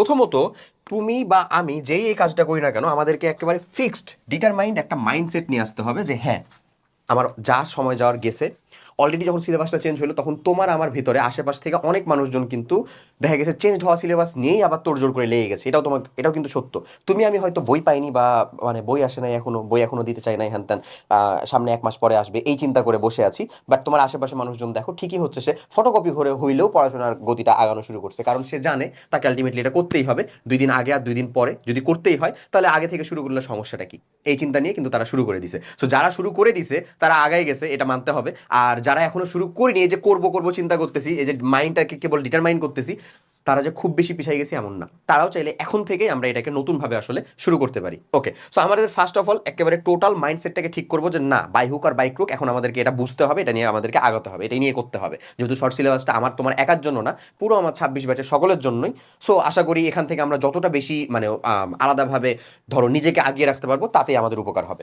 প্রথমত তুমি বা আমি যেই এই কাজটা করি না কেন আমাদেরকে একেবারে ফিক্সড ডিটারমাইন্ড একটা মাইন্ডসেট নিয়ে আসতে হবে যে হ্যাঁ আমার যা সময় যাওয়ার গেছে অলরেডি যখন সিলেবাসটা চেঞ্জ হলো তখন তোমার আমার ভিতরে আশেপাশ থেকে অনেক মানুষজন কিন্তু দেখা গেছে চেঞ্জ হওয়া সিলেবাস নিয়েই আবার তোড়জোড় করে লেগে গেছে, এটাও কিন্তু সত্য। তুমি আমি হয়তো বই পাইনি বা মানে বই আসে নাই এখনো, বই এখনো দিতে চাই নাই হ্যান ত্যান, সামনে 1 মাস পরে আসবে এই চিন্তা করে বসে আছি। বাট তোমার আশেপাশে মানুষজন দেখো ঠিকই হচ্ছে, সে ফটোকপি করে হইলেও পড়াশোনার গতিটা আগানো শুরু করছে, কারণ সে জানে তাকে আলটিমেটলি এটা করতেই হবে। 2 দিন আগে আর 2 দিন পরে যদি করতেই হয় তাহলে আগে থেকে শুরু করলে সমস্যাটা কি, এই চিন্তা নিয়ে কিন্তু তারা শুরু করে দিছে। তো যারা শুরু করে দিছে তারা আগাই গেছে, এটা মানতে হবে। আর যারা এখনো শুরু করিনি, এই যে করবো করবো চিন্তা করতেছি, এই যে মাইন্ডটাকে কেবল ডিটারমাইন করতেছি, তারা যে খুব বেশি পিছিয়ে গেছে এমন না। তারাও চাইলে এখন থেকেই আমরা এটাকে নতুনভাবে আসলে শুরু করতে পারি। ওকে, সো আমাদের ফার্স্ট অফ অল একেবারে টোটাল মাইন্ডসেটটাকে ঠিক করবো যে না, by hook or by crook এখন আমাদেরকে এটা বুঝতে হবে, এটা নিয়ে আমাদেরকে আগাতে হবে, এটাই নিয়ে করতে হবে। যেহেতু শর্ট সিলেবাসটা আমার তোমার একার জন্য না, পুরো আমার 26 ব্যাচের সকলের জন্যই। সো আশা করি এখান থেকে আমরা যতটা বেশি মানে আলাদাভাবে ধরো নিজেকে আগিয়ে রাখতে পারবো তাতেই আমাদের উপকার হবে।